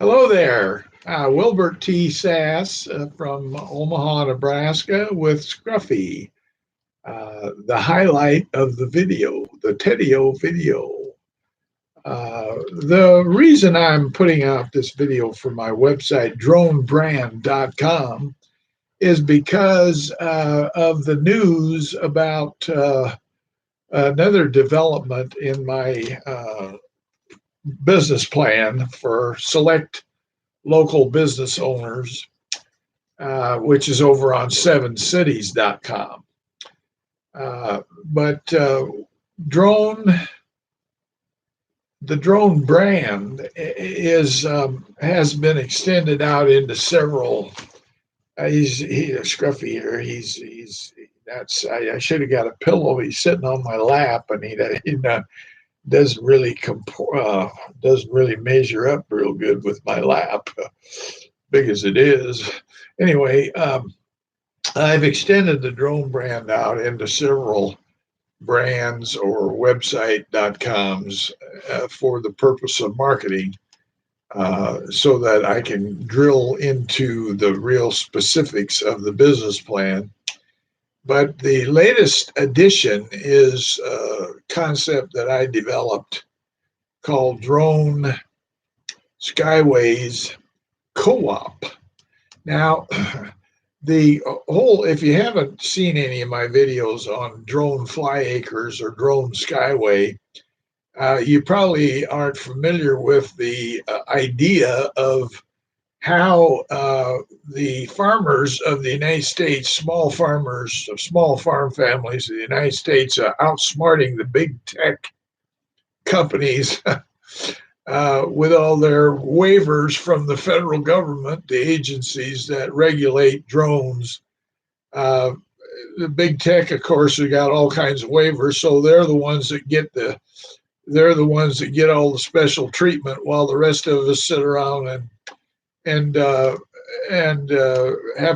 Hello there. Wilbert T. Sass from Omaha, Nebraska with Scruffy. The highlight of the video, the Tedio video. The reason I'm putting out this video for my website, dronebrand.com, is because of the news about another development in my business plan for select local business owners, which is over on 7cities.com. But drone, the drone brand is has been extended out into several. He's Scruffy here. He's that's I should have got a pillow. He's sitting on my lap, and he doesn't really doesn't really measure up real good with my lap, big as it is. Anyway, I've extended the drone brand out into several brands or website.coms for the purpose of marketing, so that I can drill into the real specifics of the business plan. But the latest addition is a concept that I developed called Drone Skyways Co-op. Now, if you haven't seen any of my videos on drone fly acres or drone skyway, you probably aren't familiar with the idea of how the farmers of the United States, small farmers of small farm families of the United States, are outsmarting the big tech companies with all their waivers from the federal government, the agencies that regulate drones. The big tech, of course, have got all kinds of waivers, so they're the ones that get all the special treatment, while the rest of us sit around and have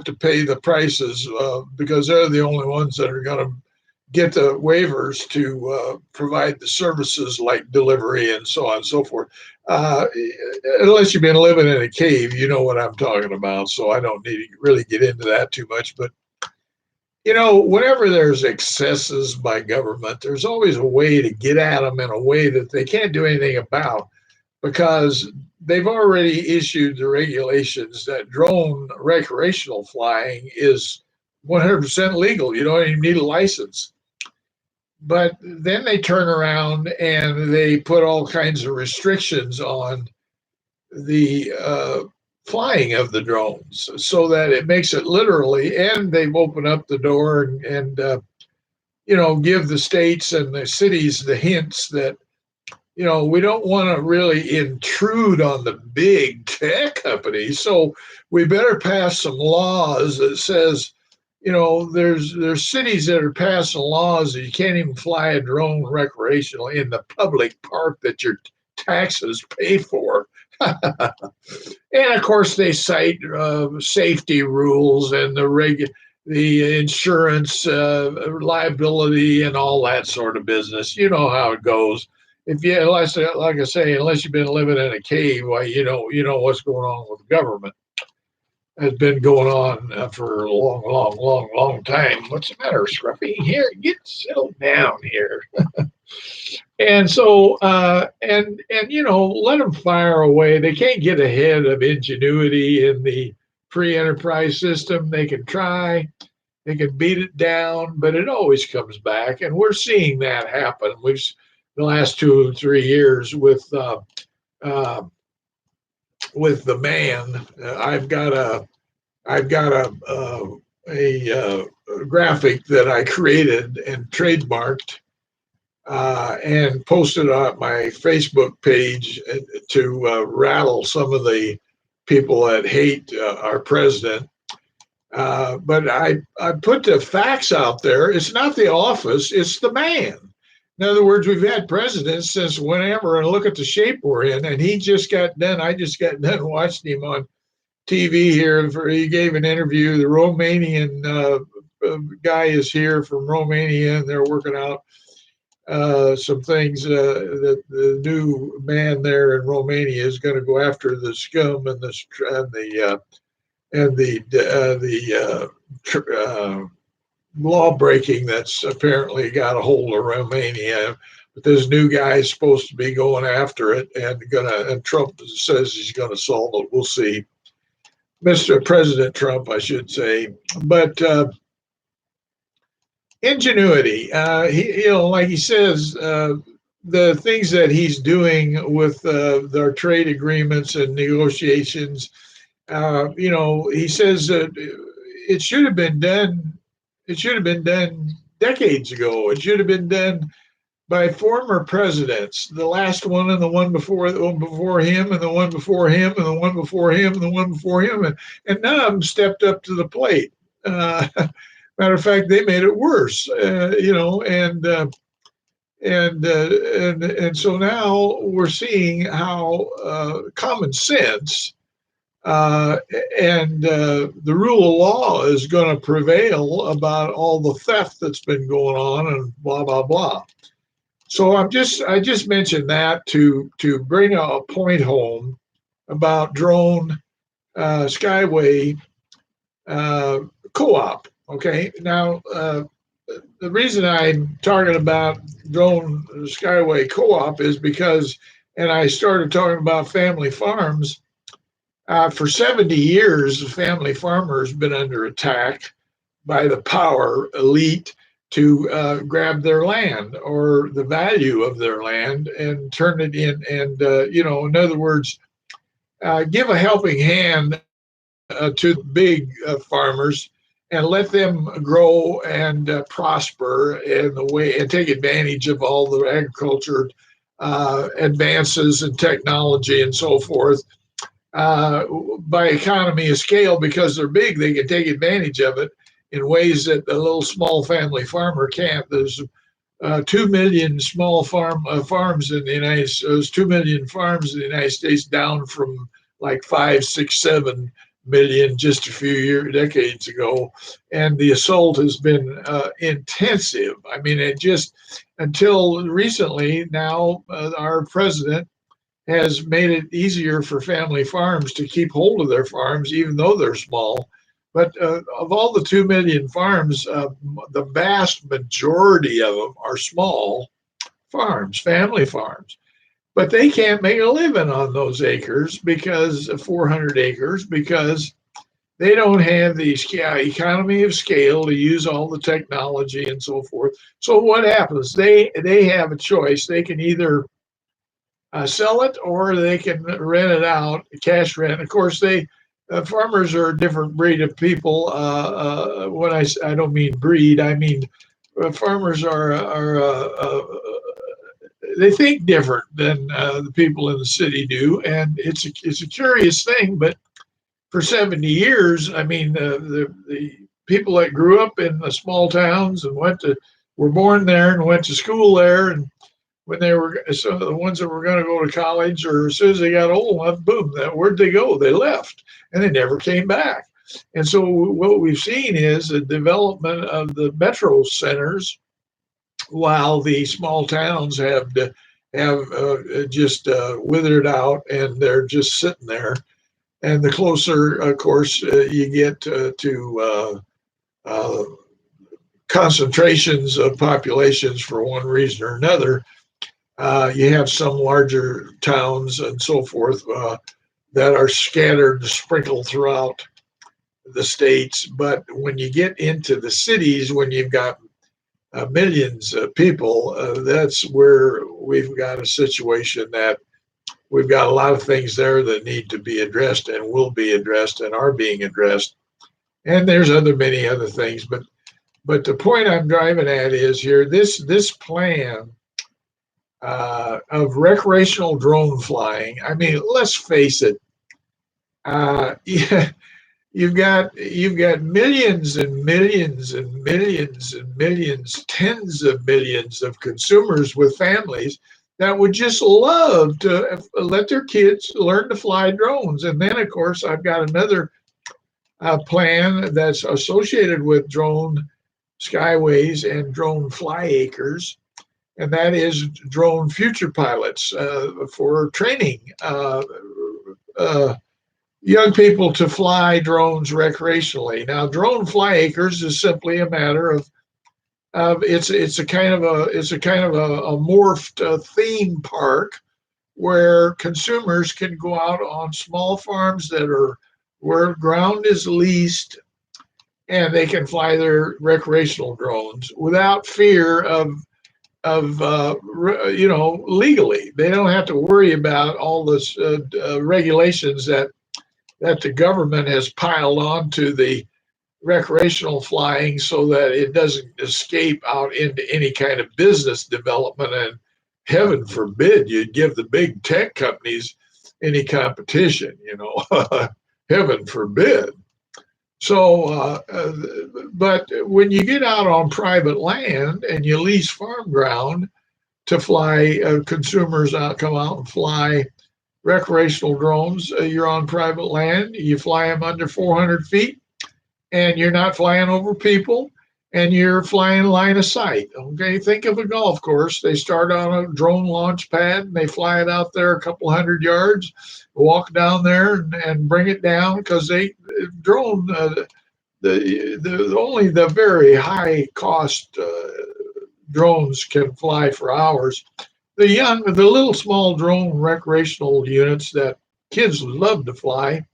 to pay the prices because they're the only ones that are going to get the waivers to provide the services like delivery and so on and so forth. Unless you've been living in a cave, you know what I'm talking about. So I don't need to really get into that too much. But, whenever there's excesses by government, there's always a way to get at them in a way that they can't do anything about, because they've already issued the regulations that drone recreational flying is 100% legal. You don't even need a license. But then they turn around and they put all kinds of restrictions on the flying of the drones, so that it makes it literally, and they've opened up the door and give the states and the cities the hints that we don't want to really intrude on the big tech companies, so we better pass some laws that says, there's cities that are passing laws that you can't even fly a drone recreational in the public park that your taxes pay for. And of course, they cite safety rules and the insurance liability and all that sort of business. You know how it goes. Unless, like I say, unless you've been living in a cave, well, you know what's going on with the government. Has been going on for a long time. What's the matter, Scruffy? Here, get settled down here. And so, let them fire away. They can't get ahead of ingenuity in the free enterprise system. They can try, they can beat it down, but it always comes back. And we're seeing that happen. The last 2 or 3 years with the man. I've got a graphic that I created and trademarked and posted on my Facebook page to rattle some of the people that hate our president. But I put the facts out there. It's not the office, it's the man. In other words, we've had presidents since whenever, and look at the shape we're in. And I just got done watching him on TV here. He gave an interview. The Romanian guy is here from Romania, and they're working out. some things that the new man there in Romania is going to go after the scum and the law breaking that's apparently got a hold of Romania. But this new guy is supposed to be going after it and Trump says he's gonna solve it. We'll see. Mr. President Trump, I should say. But ingenuity, like he says, the things that he's doing with our trade agreements and negotiations, he says that it should have been done. It should have been done decades ago. It should have been done by former presidents, the last one and the one before him and the one before him and the one before him and the one before him, and none of them stepped up to the plate. Matter of fact, they made it worse. And so now we're seeing how common sense and the rule of law is going to prevail about all the theft that's been going on and blah blah blah. So I just mentioned that to bring a point home about drone skyway co-op. Okay, now the reason I'm talking about drone skyway co-op is because, and I started talking about family farms. For 70 years, the family farmer has been under attack by the power elite to grab their land or the value of their land and turn it in. And, in other words, give a helping hand to the big farmers and let them grow and prosper in the way and take advantage of all the agriculture advances and technology and so forth. By economy of scale, because they're big, they can take advantage of it in ways that a little small family farmer can't. There's 2 million small farms in the United States. There's 2 million farms in the United States, down from like 5, 6, 7 million just a few decades ago, and the assault has been intensive. I mean, it just until recently. Now, our president has made it easier for family farms to keep hold of their farms, even though they're small. But of all the 2 million farms, the vast majority of them are small farms, family farms. But they can't make a living on those acres, because 400 acres, because they don't have the economy of scale to use all the technology and so forth. So what happens? They have a choice. They can either sell it, or they can rent it out, cash rent. Of course, farmers are a different breed of people. When I don't mean breed, I mean farmers are they think different than the people in the city do, and it's a curious thing. But for 70 years, I mean, the people that grew up in the small towns and were born there and went to school there, and when they were, so the ones that were going to go to college, or as soon as they got old enough, boom, where'd they go? They left, and they never came back. And so what we've seen is the development of the metro centers, while the small towns have just withered out, and they're just sitting there. And the closer, of course, you get to concentrations of populations for one reason or another, you have some larger towns and so forth that are scattered, sprinkled throughout the states. But when you get into the cities, when you've got millions of people, that's where we've got a situation that we've got a lot of things there that need to be addressed and will be addressed and are being addressed. And there's many other things. But the point I'm driving at is here, this plan of recreational drone flying. I mean, let's face it. Yeah, you've got millions and millions and millions and millions, tens of millions of consumers with families that would just love to let their kids learn to fly drones. And then, of course, I've got another plan that's associated with drone skyways and drone fly acres. and that is drone future pilots for training young people to fly drones recreationally. Now, drone fly acres is simply a matter of it's a kind of a morphed theme park where consumers can go out on small farms that are where ground is leased, and they can fly their recreational drones without fear of legally. They don't have to worry about all this regulations that the government has piled onto the recreational flying so that it doesn't escape out into any kind of business development. And heaven forbid you'd give the big tech companies any competition, heaven forbid. So, but when you get out on private land and you lease farm ground to fly, consumers come out and fly recreational drones. You're on private land. You fly them under 400 feet, and you're not flying over people, and you're flying line of sight. Okay, think of a golf course. They start on a drone launch pad, and they fly it out there a couple hundred yards, walk down there, and bring it down because they drone only the very high cost drones can fly for hours. The little small drone recreational units that kids love to fly,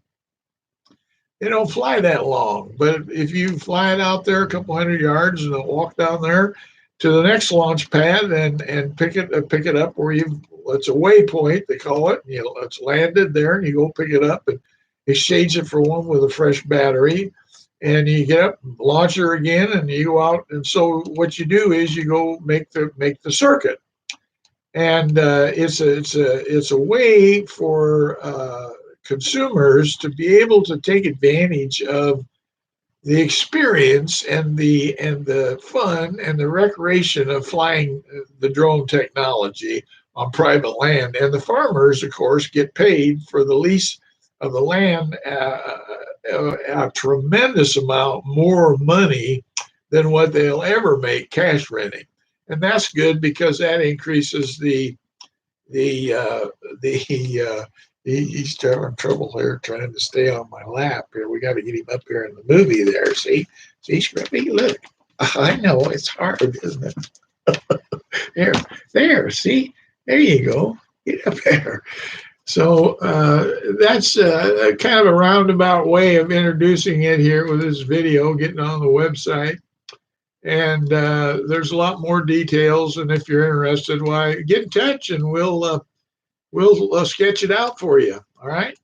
they don't fly that long. But if you fly it out there a couple hundred yards and walk down there to the next launch pad and pick it up where it's a waypoint, they call it. It's landed there, and you go pick it up and exchange it for one with a fresh battery, and you get up, launch her again, and you go out. And so what you do is you go make the circuit. And it's a way for consumers to be able to take advantage of the experience and the fun and the recreation of flying the drone technology on private land. And the farmers, of course, get paid for the lease of the land a tremendous amount more money than what they'll ever make cash renting. And that's good because that increases he's having trouble here trying to stay on my lap here. We got to get him up here in the movie there. See, Scruffy, look. I know it's hard, isn't it? there. See, there you go. Get up there. So that's kind of a roundabout way of introducing it here with this video, getting on the website. And there's a lot more details. And if you're interested, why get in touch and we'll sketch it out for you. All right.